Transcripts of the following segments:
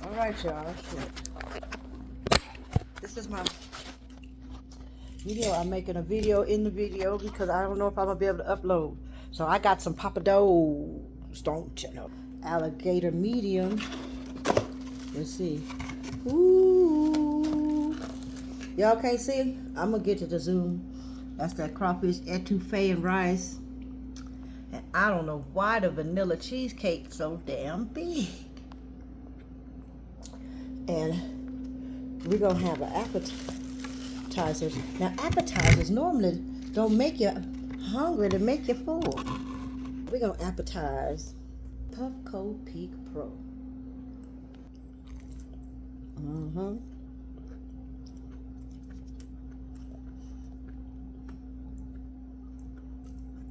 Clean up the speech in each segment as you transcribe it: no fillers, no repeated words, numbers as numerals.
Alright, y'all. This is my video. I'm making a video in the video because I don't know if I'm going to be able to upload. So I got some papados, don't you know? Alligator medium. Let's see. Ooh. Y'all can't see? I'm going to get to the zoom. That's that crawfish etouffee and rice. And I don't know why the vanilla cheesecake's so damn big. And we're going to have an appetizer. Now, appetizers normally don't make you hungry, they make you full. We're going to appetize Puffco Peak Pro.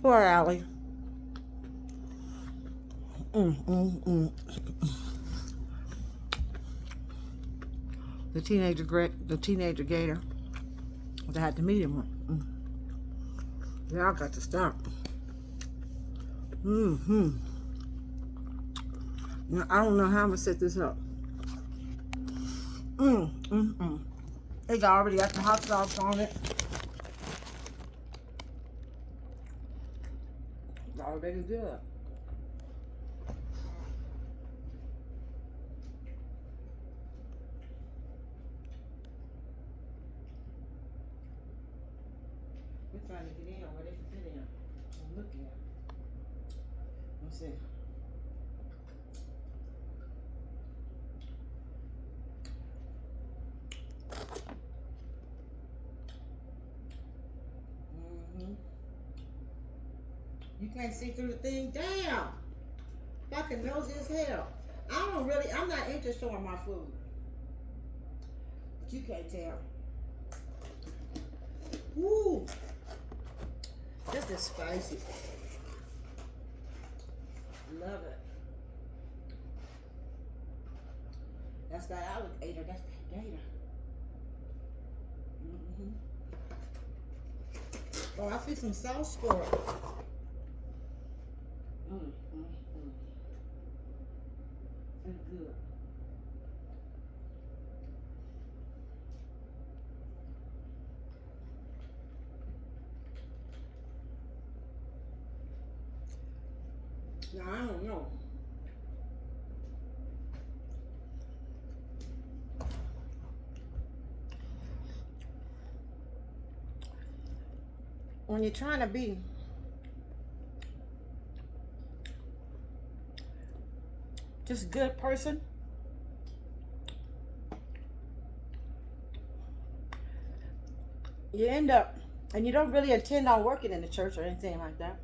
Poor Allie. The teenager gator. I had the medium one. Y'all got to stop. Now, I don't know how I'm gonna set this up. It's already got the hot sauce on it. It's already good. We're trying to get in where they can fit in. I'm looking at it. Let's see. You can't see through the thing. Damn! Fucking nosy as hell. I'm not into showing my food. But you can't tell. Woo! This is spicy. Love it. That's that alligator. That's that gator. Oh, I see some sauce for it. It's good. Now, I don't know. When you're trying to be just a good person, you end up, and you don't really intend on working in the church or anything like that.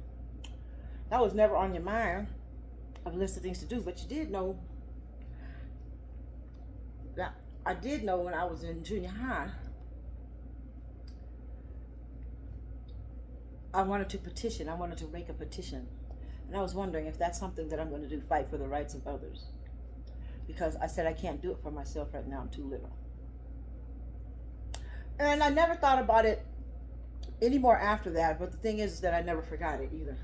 That was never on your mind of a list of things to do, but you did know that I did know when I was in junior high, I wanted to petition. I wanted to make a petition. And I was wondering if that's something that I'm going to do, fight for the rights of others. Because I said I can't do it for myself right now, I'm too little. And I never thought about it anymore after that, but the thing is that I never forgot it either.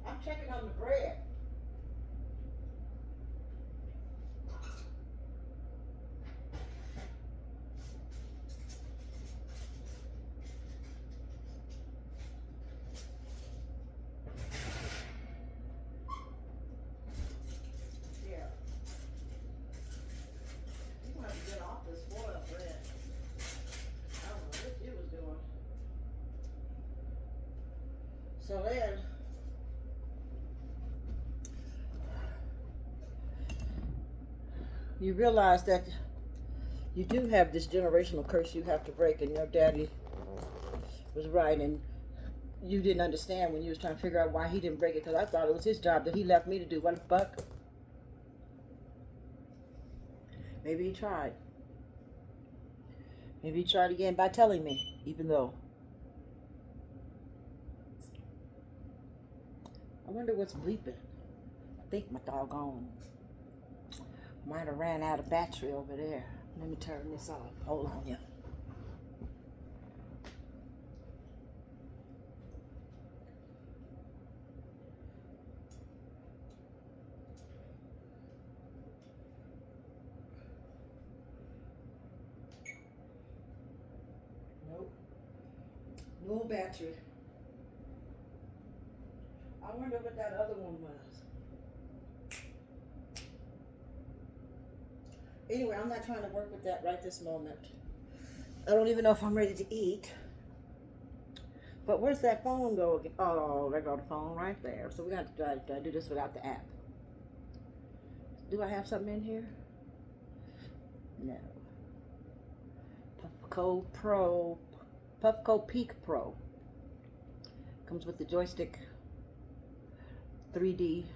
I'm checking on the bread. So then, you realize that you do have this generational curse you have to break, and your daddy was right, and you didn't understand when you was trying to figure out why he didn't break it, because I thought it was his job that he left me to do. What the fuck? Maybe he tried. Maybe he tried again by telling me, even though. I wonder what's bleeping. I think my doggone might have ran out of battery over there. Let me turn this off. Hold on, yeah. Low battery. I wonder what that other one was. Anyway, I'm not trying to work with that right this moment. I don't even know if I'm ready to eat. But where's that phone go again? Oh, there go the phone right there. So we're going to have to do this without the app. Do I have something in here? No. Puffco Peak Pro. Comes with the joystick 3D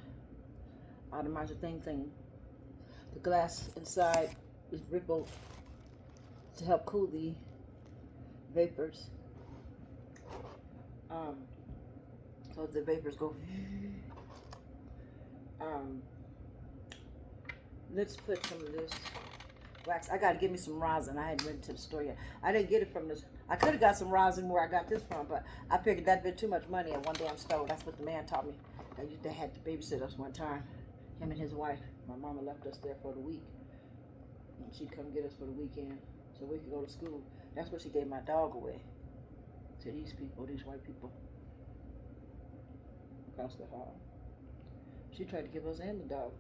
atomizer thing. The glass inside is rippled to help cool the vapors. So the vapors go. Let's put some of this wax. I gotta get me some rosin. I hadn't went to the store yet. I didn't get it from this. I could have got some rosin where I got this from, but I figured that'd been too much money at one damn store. That's what the man taught me. They had to babysit us one time. Him and his wife. My mama left us there for the week. And she'd come get us for the weekend so we could go to school. That's what she gave my dog away to these people, these white people across the hall. She tried to give us and the dog.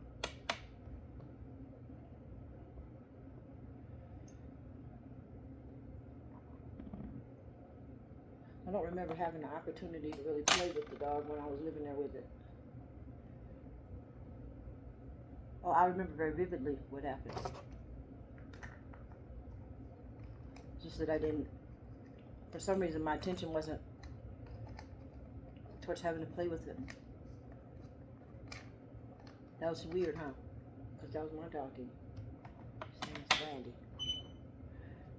I don't remember having the opportunity to really play with the dog when I was living there with it. Oh, I remember very vividly what happened. Just that I didn't, for some reason my attention wasn't towards having to play with it. That was weird, huh? Because that was my doggy. His name is Randy.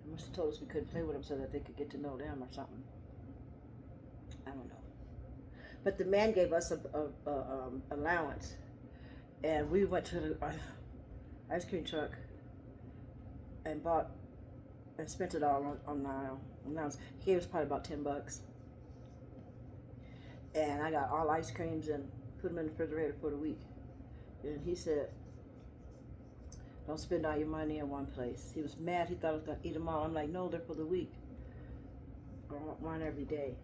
They must have told us we couldn't play with them so that they could get to know them or something. I don't know. But the man gave us a allowance, and we went to the ice cream truck and bought and spent it all on allowance. He gave us probably about $10, and I got all ice creams and put them in the refrigerator for the week. And he said, "Don't spend all your money in one place." He was mad. He thought I was gonna eat them all. I'm like, "No, they're for the week. I want one every day."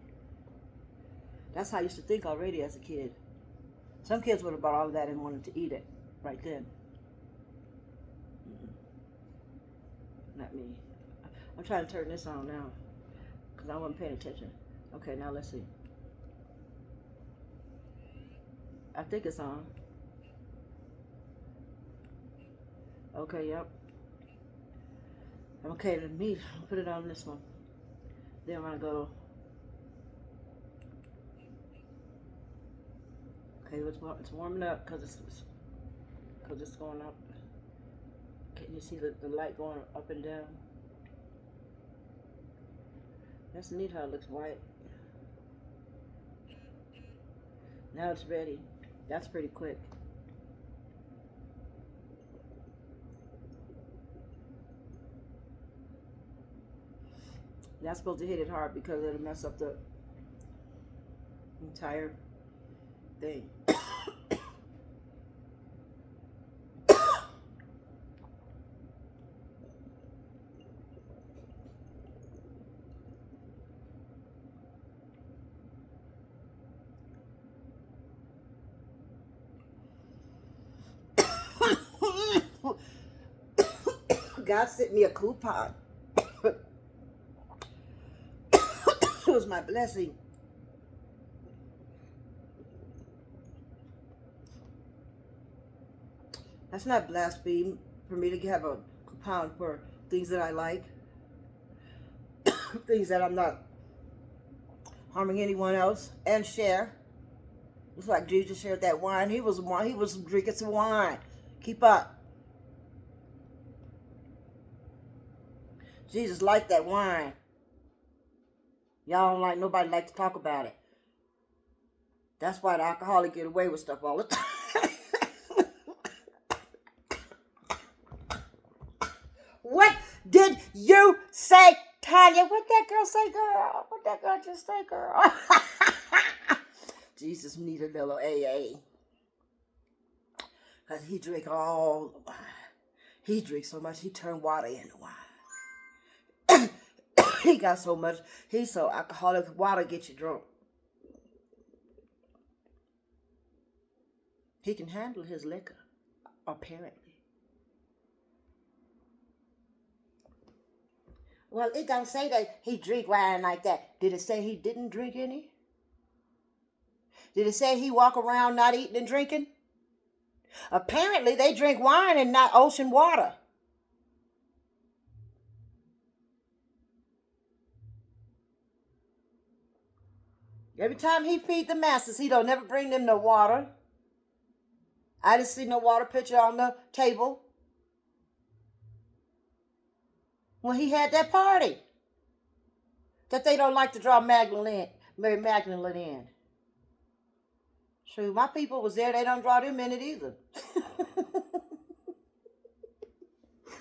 That's how I used to think already as a kid. Some kids would have bought all of that and wanted to eat it right then. Not me. I'm trying to turn this on now because I wasn't paying attention. Okay, now let's see. I think it's on. Okay, yep. Okay, let me put it on this one. Then I'm gonna go. Okay, it's warming up because it's going up. Can you see the light going up and down? That's neat how it looks white. Now it's ready. That's pretty quick. Not supposed to hit it hard because it'll mess up the entire thing. God sent me a coupon. It was my blessing. That's not blasphemy for me to have a coupon for things that I like. Things that I'm not harming anyone else, and share. It's like Jesus shared that wine. He was drinking some wine. Keep up. Jesus liked that wine. Y'all don't like, nobody like to talk about it. That's why the alcoholic get away with stuff all the time. What did you say, Tanya? What that girl say, girl? What that girl just say, girl? Jesus needed a little AA. Because he drank all the wine. He drank so much he turned water into wine. He got so much. He's so alcoholic. Water get you drunk. He can handle his liquor, apparently. Well, it don't say that he drink wine like that. Did it say he didn't drink any? Did it say he walk around not eating and drinking? Apparently, they drink wine and not ocean water. Every time he feed the masses, he don't never bring them no water. I didn't see no water pitcher on the table when he had that party that they don't like to draw Mary Magdalene in. True, my people was there. They don't draw them in it either.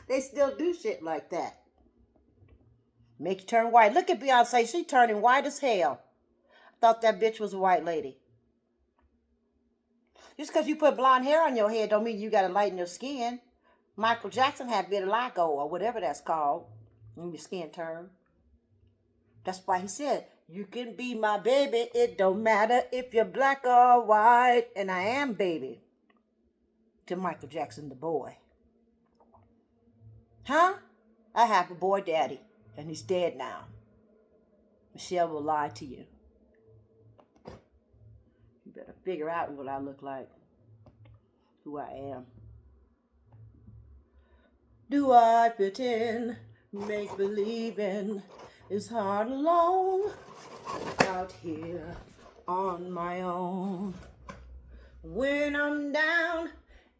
They still do shit like that. Make you turn white. Look at Beyonce. She turning white as hell. I thought that bitch was a white lady. Just because you put blonde hair on your head don't mean you got to lighten your skin. Michael Jackson had vitiligo or whatever that's called when your skin turned. That's why he said, you can be my baby. It don't matter if you're black or white. And I am baby. To Michael Jackson, the boy. Huh? I have a boy daddy. And he's dead now. Michelle will lie to you. You better figure out what I look like. Who I am. Do I pretend? Make believing is hard alone. Out here on my own. When I'm down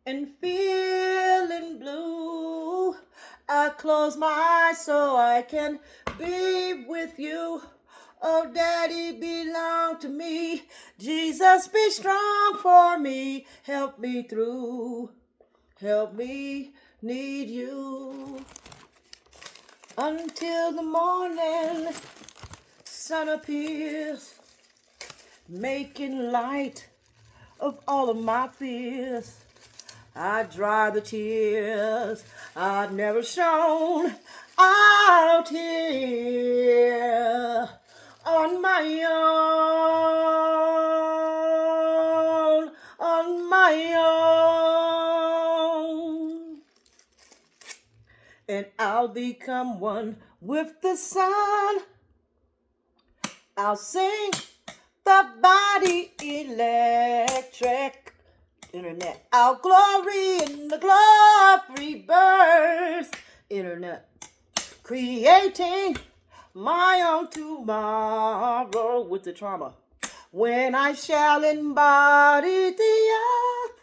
and feeling blue, I close my eyes so I can be with you. Oh, Daddy, belong to me. Jesus, be strong for me. Help me through. Help me need you. Until the morning sun appears, making light of all of my fears. I dry the tears I've never shown out here on my own, on my own. And I'll become one with the sun. I'll sing the body electric. Internet. Our glory in the glory birth. Internet. Creating my own tomorrow with the trauma. When I shall embody the earth.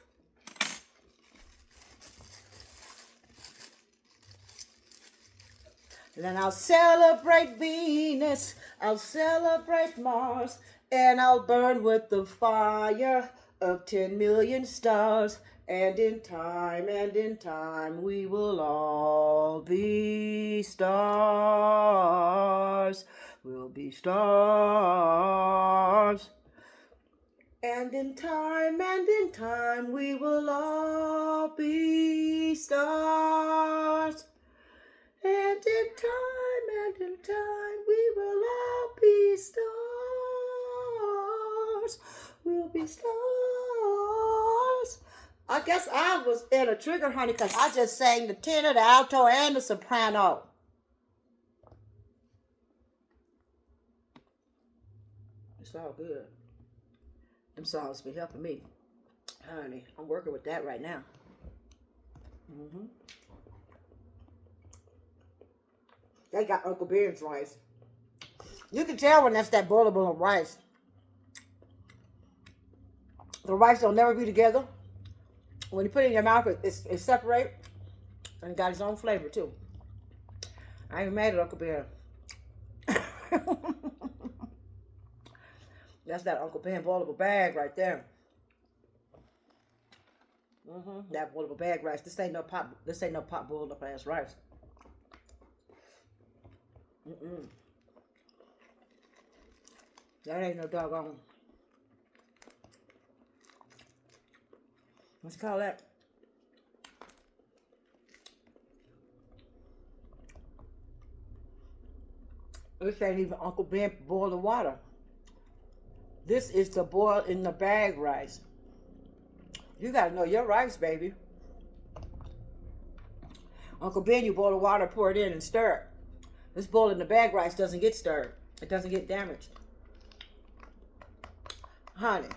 Then I'll celebrate Venus. I'll celebrate Mars. And I'll burn with the fire of 10 million stars. And in time, we will all be stars. We'll be stars. And in time, we will all be stars. And in time, we will all be stars. We'll be stars. I guess I was in a trigger, honey, because I just sang the tenor, the alto, and the soprano. It's all good. Them songs be helping me. Honey, I'm working with that right now. They got Uncle Ben's rice. You can tell when that's that boilable of rice. The rice don't never be together. When you put it in your mouth, it separates. And it got its own flavor, too. I ain't mad at Uncle Ben. That's that Uncle Ben boilable bag right there. That boilable bag rice. This ain't no pot boiled up ass rice. That ain't no doggone. What's it called that? This ain't even Uncle Ben boiling water. This is the boil in the bag rice. You gotta know your rice, baby. Uncle Ben, you boil the water, pour it in, and stir it. This boil in the bag rice doesn't get stirred. It doesn't get damaged. Honey,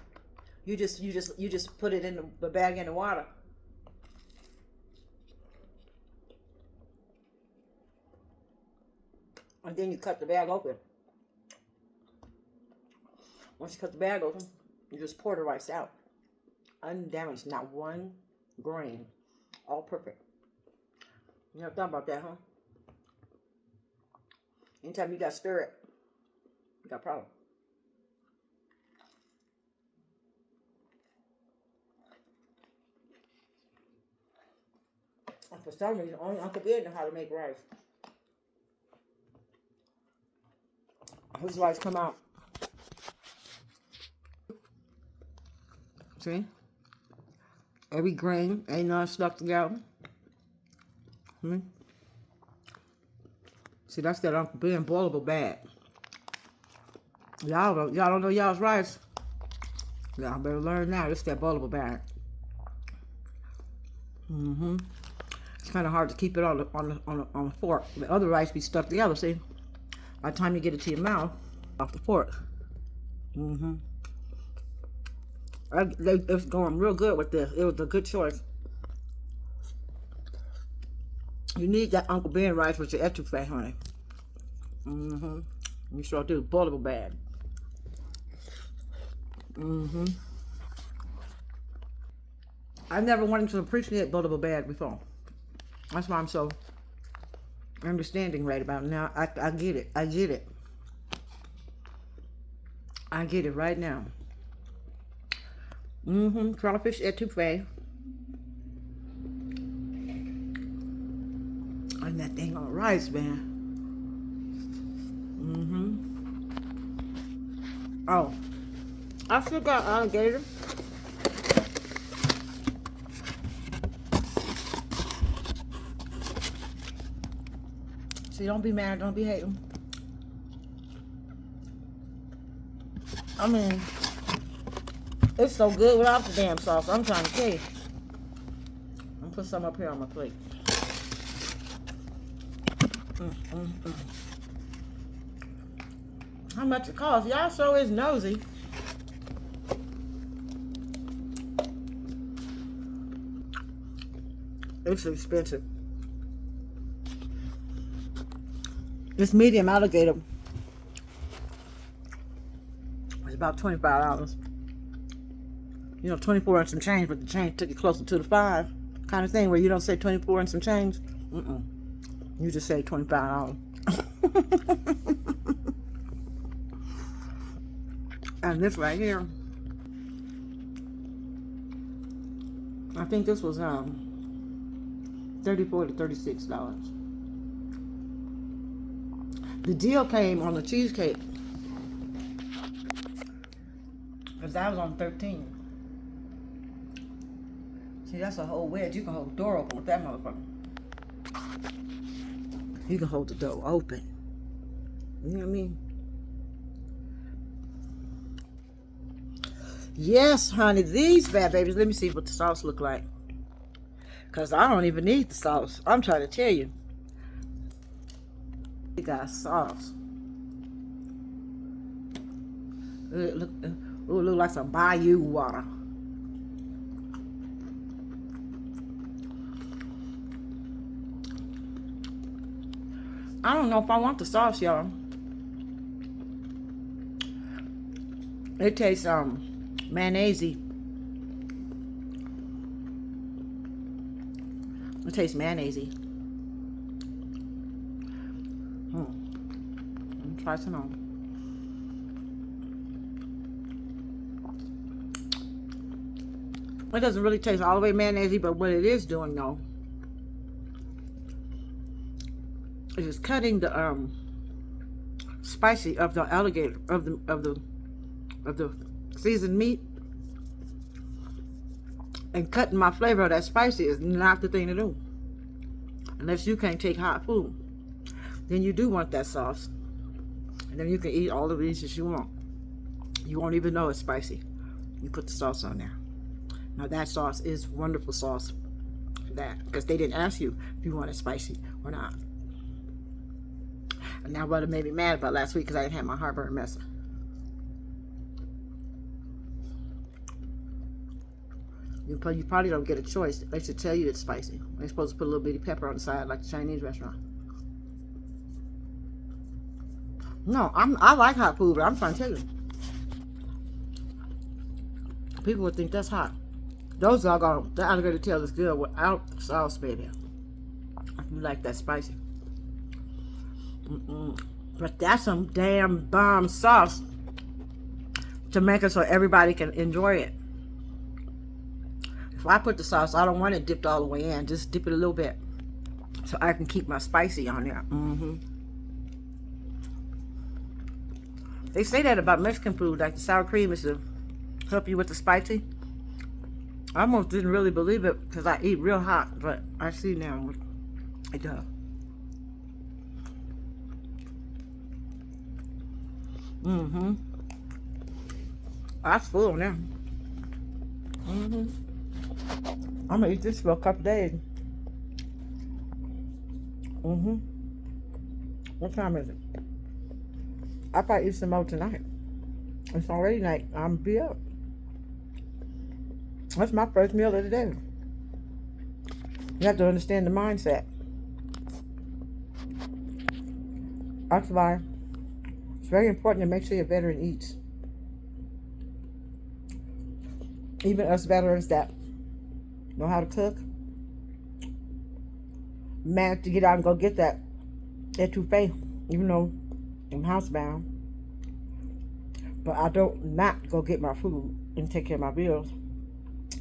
you just put it in the bag in the water. And then you cut the bag open. Once you cut the bag open, you just pour the rice out. Undamaged, not one grain. All perfect. You never thought about that, huh? Anytime you got to stir it, you got a problem. And for some reason, only Uncle Ben knows how to make rice. His rice come out. See? Every grain ain't not stuck together. See, that's that Uncle Ben boilable bag. Y'all don't know y'all's rice. Y'all better learn now. It's that boilable bag. It's kind of hard to keep it on the fork. The other rice be stuck together. See, by the time you get it to your mouth, off the fork. It's going real good with this. It was a good choice. You need that Uncle Ben rice with your etouffee, honey. You sure do. Boilable bag. I never wanted to appreciate boilable bag before. That's why I'm so understanding right about it now. I get it. I get it. I get it right now. Crawfish etouffee. And that thing on rice, man. Oh, I still got alligator. See, don't be mad, don't be hating. I mean, it's so good without the damn sauce. I'm trying to tell you. I'm gonna put some up here on my plate. How much it costs? Y'all sure is nosy. It's expensive. This medium alligator is about $25. You know, 24 and some change, but the change took it closer to the 5 kind of thing where you don't say 24 and some change. You just say $25. And this right here, I think this was $34 to $36. The deal came on the cheesecake because that was on 13. See, that's a whole wedge. You can hold the door open with that motherfucker. You can hold the door open. You know what I mean? Yes, honey, these bad babies. Let me see what the sauce look like. Because I don't even need the sauce. I'm trying to tell you. We got sauce. It look like some bayou water. I don't know if I want the sauce, y'all. It tastes mayonnaise-y. It tastes mayonnaise-y. Try some on. It doesn't really taste all the way mayonnaise-y, but what it is doing though is just cutting the spicy of the alligator of the seasoned meat, and cutting my flavor of that spicy is not the thing to do unless you can't take hot food. Then you do want that sauce. And then you can eat all of these as you want. You won't even know it's spicy. You put the sauce on there. Now that sauce is wonderful sauce for that, because they didn't ask you if you want it spicy or not. And now what made me mad about last week, because I didn't have my heartburn medicine. You probably don't get a choice. They should tell you it's spicy. They're supposed to put a little bitty pepper on the side like the Chinese restaurant. No, I like hot food, but I'm trying to tell you. People would think that's hot. Those are gonna, the alligator tail is good without the sauce, baby. If you like that spicy. But that's some damn bomb sauce to make it so everybody can enjoy it. If I put the sauce, I don't want it dipped all the way in. Just dip it a little bit so I can keep my spicy on there. They say that about Mexican food, like the sour cream is to help you with the spicy. I almost didn't really believe it because I eat real hot, but I see now it does. That's full now. I'm gonna eat this for a couple days. What time is it? I probably eat some more tonight. It's already night. I'm be up. That's my first meal of the day. You have to understand the mindset. That's why it's very important to make sure your veteran eats. Even us veterans that know how to cook, manage to get out and go get that etouffee, even though I'm housebound. But I don't not go get my food and take care of my bills.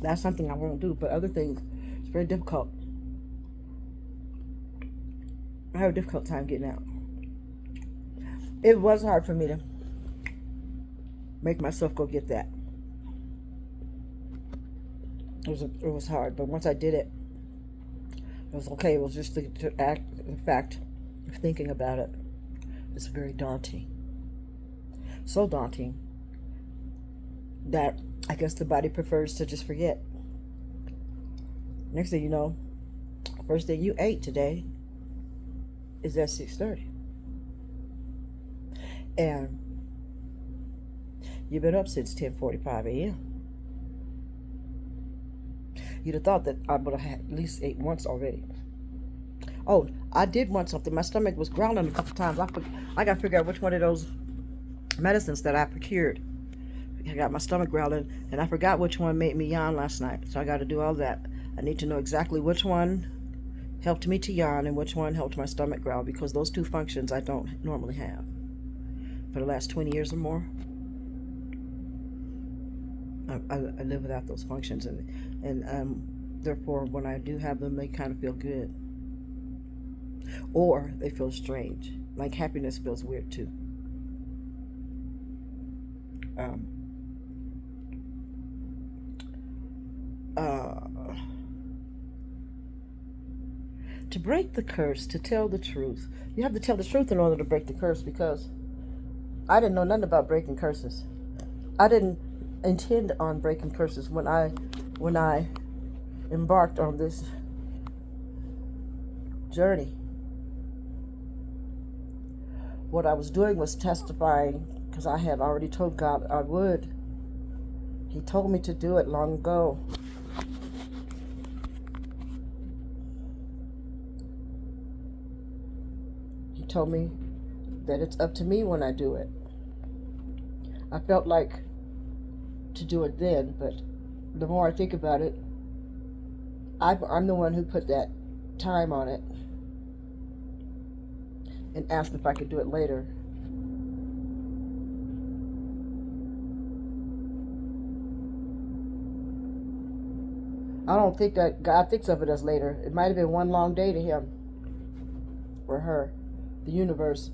That's something I won't do. But other things, it's very difficult. I have a difficult time getting out. It was hard for me to make myself go get that. It was hard, but once I did it, it was okay. It was just the fact of thinking about it. It's very daunting. So daunting that I guess the body prefers to just forget. Next thing you know, first thing you ate today is at 6:30. And you've been up since 10:45 a.m. You'd have thought that I would have had at least ate once already. Oh, I did want something. My stomach was growling a couple times. I got to figure out which one of those medicines that I procured. I got my stomach growling, and I forgot which one made me yawn last night. So I got to do all that. I need to know exactly which one helped me to yawn and which one helped my stomach growl, because those two functions I don't normally have. For the last 20 years or more, I live without those functions, and therefore when I do have them, they kind of feel good, or they feel strange. Like happiness feels weird too. To break the curse, to tell the truth, you have to tell the truth in order to break the curse, because I didn't know nothing about breaking curses. I didn't intend on breaking curses when I embarked on this journey. What I was doing was testifying, because I had already told God I would. He told me to do it long ago. He told me that it's up to me when I do it. I felt like to do it then, but the more I think about it, I'm the one who put that time on it and asked if I could do it later. I don't think that God thinks of it as later. It might have been one long day to him or her, the universe.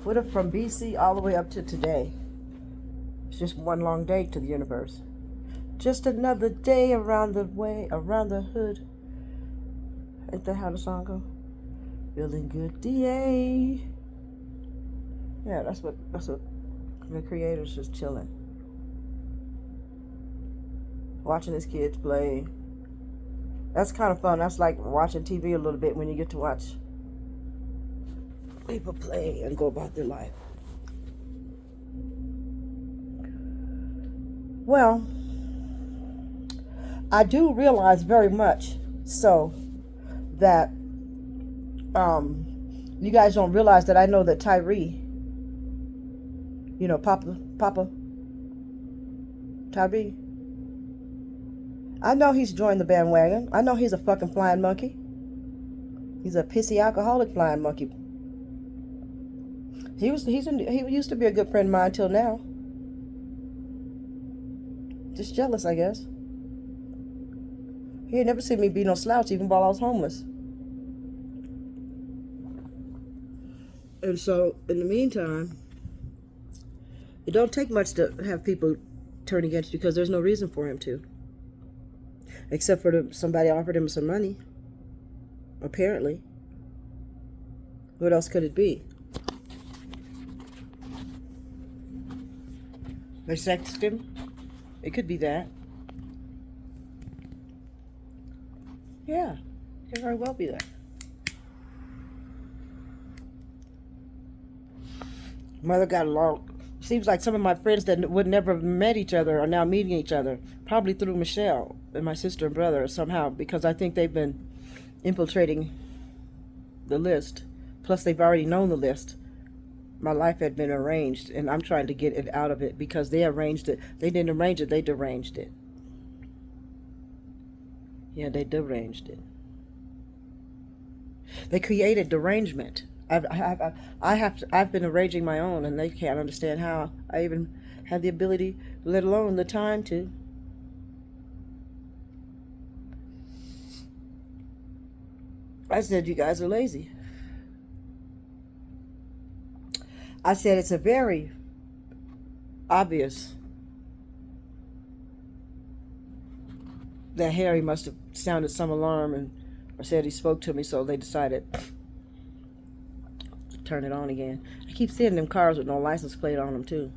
What if from BC all the way up to today? It's just one long day to the universe. Just another day around the way, around the hood. Ain't that how the song goes? Feeling good, DA. Yeah, that's what the creator's just chilling. Watching his kids play. That's kind of fun. That's like watching TV a little bit when you get to watch people play and go about their life. Well, I do realize very much so that you guys don't realize that I know that Tyree, you know, Papa Tyree, I know he's joined the bandwagon. I know he's a fucking flying monkey. He's a pissy alcoholic flying monkey. He used to be a good friend of mine till now. Just jealous, I guess. He had never seen me be no slouch even while I was homeless. And so, in the meantime, it don't take much to have people turn against you because there's no reason for him to. Except for somebody offered him some money. Apparently. What else could it be? They sexed him? It could be that. Yeah, it could very well be that. Mother got along. Seems like some of my friends that would never have met each other are now meeting each other. Probably through MICHEAL and my sister and brother somehow, because I think they've been infiltrating the list. Plus, they've already known the list. My life had been arranged, and I'm trying to get it out of it because they arranged it. They didn't arrange it, they deranged it. Yeah, they deranged it. They created derangement. I've been arranging my own, and they can't understand how I even have the ability, let alone the time to. I said you guys are lazy. I said it's a very obvious that Harry must have sounded some alarm or said he spoke to me, so they decided to turn it on again. I keep seeing them cars with no license plate on them too.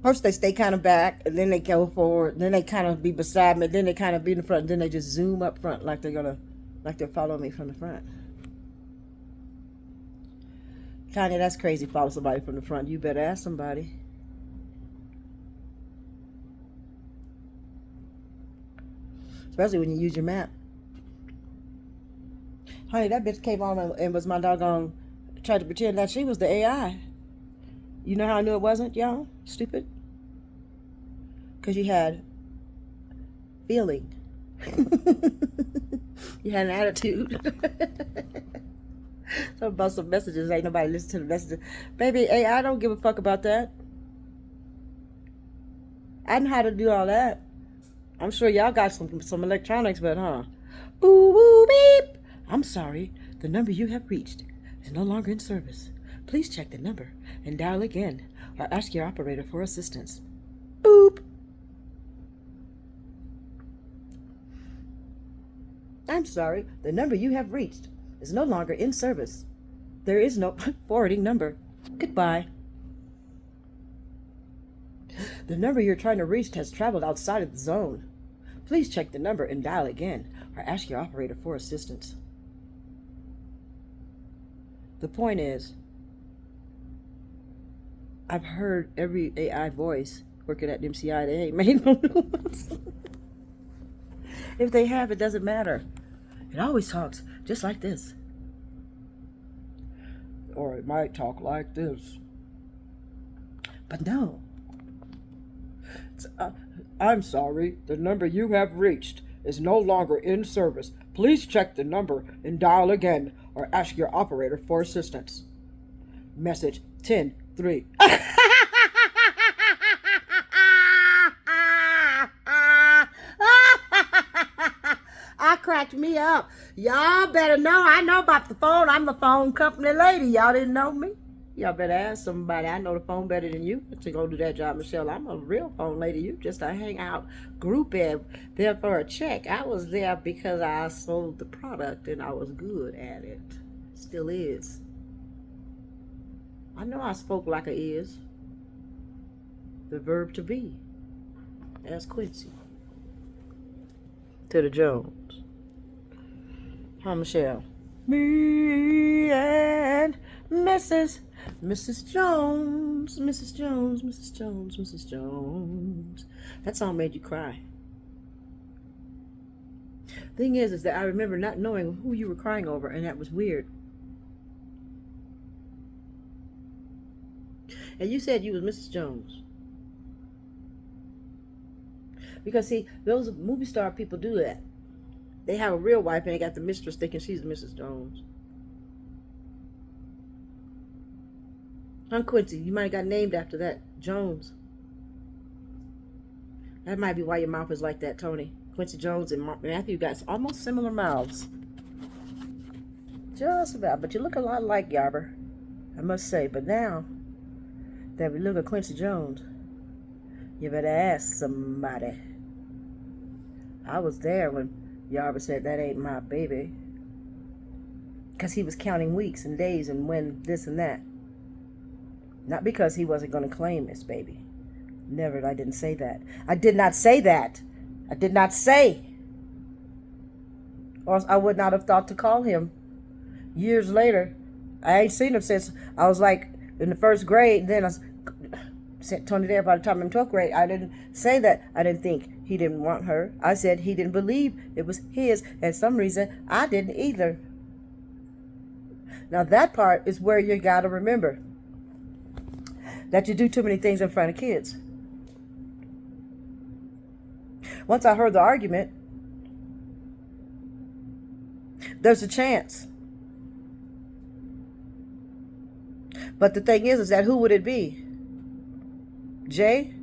First they stay kind of back, and then they go forward, then they kind of be beside me, then they kind of be in the front, and then they just zoom up front like they're following me from the front. Tanya, that's crazy, follow somebody from the front. You better ask somebody. Especially when you use your map. Honey, that bitch came on and was my doggone, tried to pretend that she was the AI. You know how I knew it wasn't, y'all? Stupid. Because you had feeling. You had an attitude. Something about some messages. Ain't nobody listen to the messages. Baby, AI don't give a fuck about that. I know how to do all that. I'm sure y'all got some electronics, but Boo boo beep. I'm sorry. The number you have reached is no longer in service. Please check the number and dial again or ask your operator for assistance. Boop. I'm sorry. The number you have reached is no longer in service. There is no forwarding number. Goodbye. The number you're trying to reach has traveled outside of the zone. Please check the number and dial again or ask your operator for assistance. The point is, I've heard every AI voice working at MCI. They ain't made no new ones. If they have, it doesn't matter. It always talks just like this. Or it might talk like this. But no. I'm sorry, the number you have reached is no longer in service. Please check the number and dial again or ask your operator for assistance. Message 10-3. I cracked me up. Y'all better know I know about the phone. I'm the phone company lady. Y'all didn't know me? Y'all better ask somebody. I know the phone better than you to go do that job, Michelle. I'm a real phone lady. You just a hangout group there for a check. I was there because I sold the product and I was good at it. Still is. I know I spoke like a is. The verb to be. Ask Quincy. To the Jones. Huh, Michelle? Me and Mrs. Jones, Mrs. Jones, Mrs. Jones, Mrs. Jones. That song made you cry. Thing is that I remember not knowing who you were crying over, and that was weird. And you said you was Mrs. Jones. Because see, those movie star people do that. They have a real wife and they got the mistress thinking she's Mrs. Jones. Huh, Quincy, you might have got named after that, Jones. That might be why your mouth is like that, Tony. Quincy Jones and Matthew got almost similar mouths. Just about, but you look a lot like Yarber, I must say. But now that we look at Quincy Jones, you better ask somebody. I was there when Yarber said, that ain't my baby. Because he was counting weeks and days and when this and that. Not because he wasn't going to claim this baby. Never, I didn't say that. I did not say that. I did not say. Or else I would not have thought to call him. Years later, I ain't seen him since I was like in the first grade. Then I sent Tony there by the time I'm in 12th grade. I didn't say that. I didn't think he didn't want her. I said he didn't believe it was his. And some reason, I didn't either. Now that part is where you got to remember that you do too many things in front of kids. Once I heard the argument, there's a chance. But the thing is that who would it be? Jay?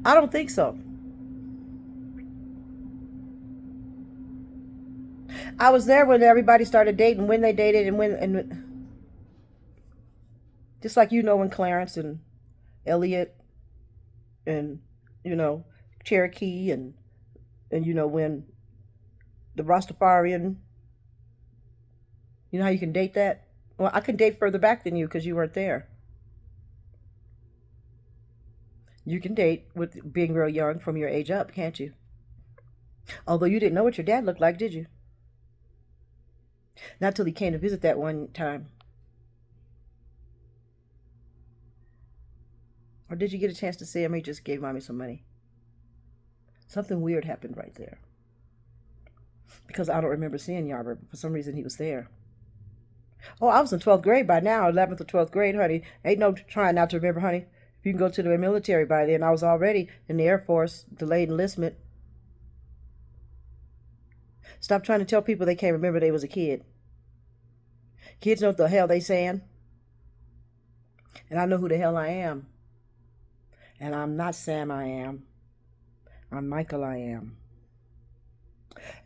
I don't think so. I was there when everybody started dating, when they dated, and just like when Clarence and Elliot and Cherokee and when the Rastafarian, how you can date that? Well, I can date further back than you because you weren't there. You can date with being real young from your age up, can't you? Although you didn't know what your dad looked like, did you? Not till he came to visit that one time. Or did you get a chance to see him? He just gave Mommy some money. Something weird happened right there. Because I don't remember seeing Yarber, but for some reason he was there. Oh, I was in 12th grade by now, 11th or 12th grade, honey. Ain't no trying not to remember, honey. If you can go to the military by then. I was already in the Air Force, delayed enlistment. Stop trying to tell people they can't remember they was a kid. Kids know what the hell they saying. And I know who the hell I am. And I'm not Sam I am. I'm Michael I am.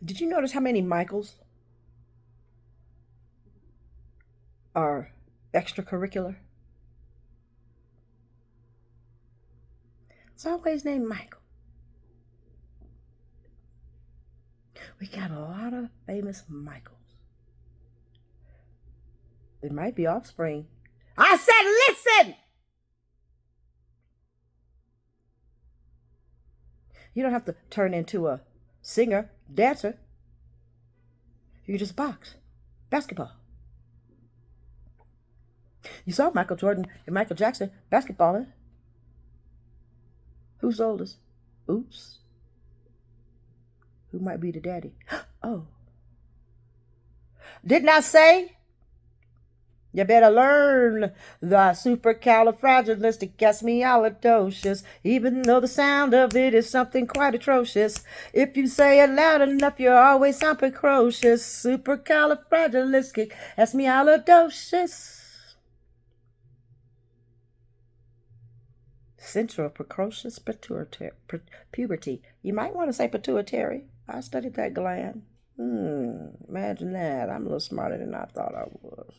Did you notice how many Michaels are extracurricular? It's always named Michael. We got a lot of famous Michaels. It might be offspring. I said listen! You don't have to turn into a singer, dancer. You can just box, basketball. You saw Michael Jordan and Michael Jackson basketballing. Who's oldest? Oops. Who might be the daddy? Oh. Didn't I say? You better learn the supercalifragilisticexpialidocious, even though the sound of it is something quite atrocious. If you say it loud enough, you always sound precocious. Supercalifragilisticexpialidocious. Central precocious puberty. You might want to say pituitary. I studied that gland. Imagine that. I'm a little smarter than I thought I was.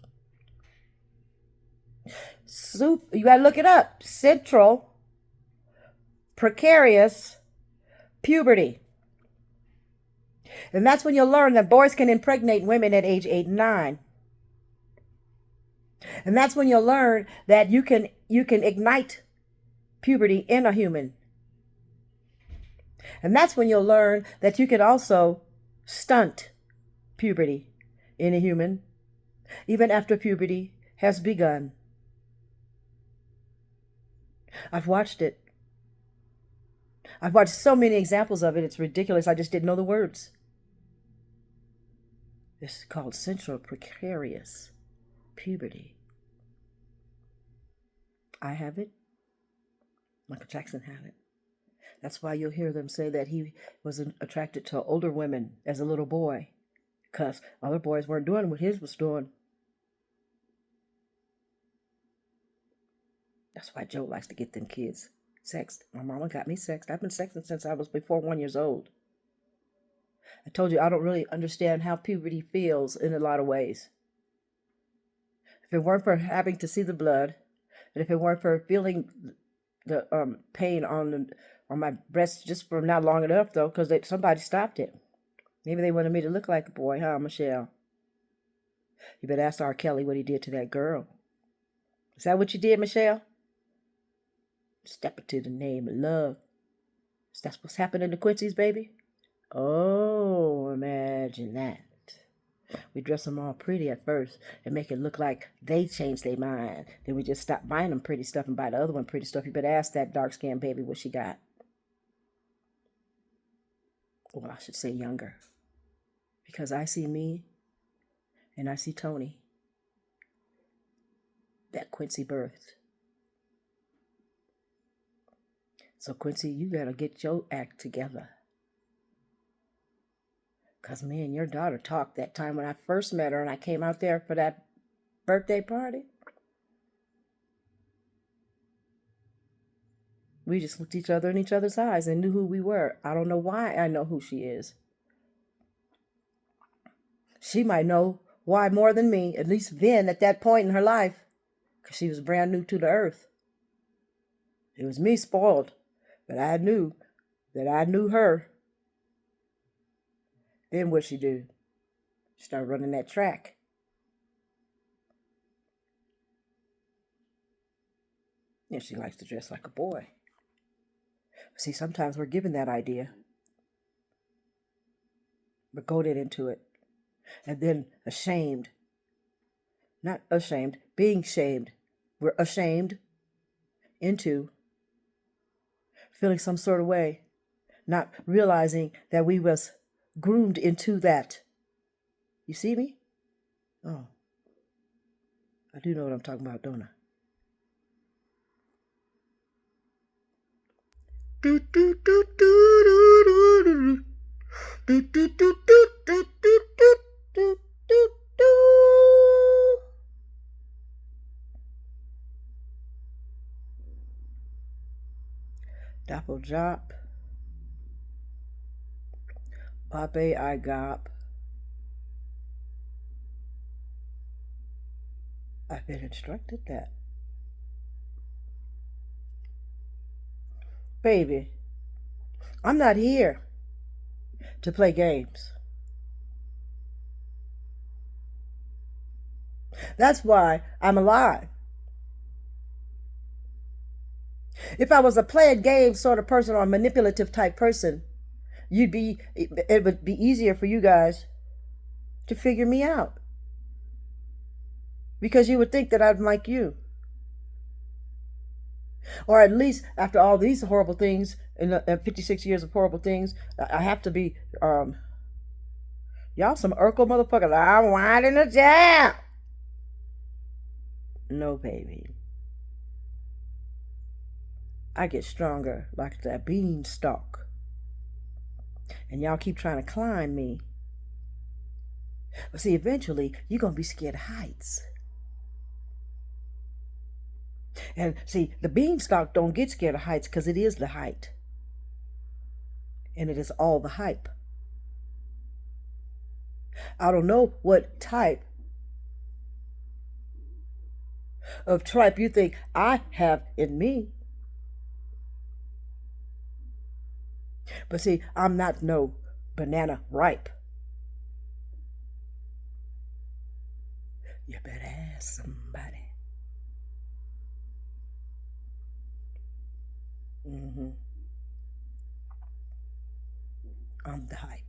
You gotta look it up. Central precarious puberty. And that's when you'll learn that boys can impregnate women at age 8 and 9. And that's when you'll learn that you can ignite puberty in a human. And that's when you'll learn that you can also stunt puberty in a human, even after puberty has begun. I've watched it. I've watched so many examples of it. It's ridiculous. I just didn't know the words. This is called central precarious puberty. I have it. Michael Jackson had it. That's why you'll hear them say that he was attracted to older women as a little boy, because other boys weren't doing what his was doing. That's why Joe likes to get them kids sexed. My mama got me sexed. I've been sexing since I was before 1 year old. I told you I don't really understand how puberty feels in a lot of ways. If it weren't for having to see the blood, and if it weren't for feeling the pain on my breast just for not long enough, though, because somebody stopped it. Maybe they wanted me to look like a boy, huh, Michelle? You better ask R. Kelly what he did to that girl. Is that what you did, Michelle? Step into the name of love. Is that what's happening to Quincy's, baby? Oh, imagine that. We dress them all pretty at first and make it look like they changed their mind. Then we just stop buying them pretty stuff and buy the other one pretty stuff. You better ask that dark-skinned baby what she got. Well, I should say younger. Because I see me and I see Tony that Quincy birthed. So, Quincy, you got to get your act together. Because me and your daughter talked that time when I first met her and I came out there for that birthday party. We just looked each other in each other's eyes and knew who we were. I don't know why I know who she is. She might know why more than me, at least then at that point in her life, because she was brand new to the earth. It was me spoiled, but I knew that I knew her. Then what'd she do? She started running that track. And she likes to dress like a boy. See, sometimes we're given that idea. We're goaded into it. And then ashamed. Not ashamed, being shamed. We're ashamed into feeling some sort of way. Not realizing that we was groomed into that. You see me? Oh. I do know what I'm talking about, don't I? Do do do do do do do do do do do do do do do. Dapple Jop. Pape I Gop. I've been instructed that. Baby, I'm not here to play games. That's why I'm alive. If I was a playing game sort of person or a manipulative type person, it would be easier for you guys to figure me out. Because you would think that I'm like you. Or at least after all these horrible things, in 56 years of horrible things, I have to be, y'all some Urkel motherfuckers. I'm winding the jam. No, baby. I get stronger like that beanstalk. And y'all keep trying to climb me. But see, eventually, you're going to be scared of heights. And see, the beanstalk don't get scared of heights because it is the height. And it is all the hype. I don't know what type of tripe you think I have in me. But see, I'm not no banana ripe. You better ask somebody. I'm the hype.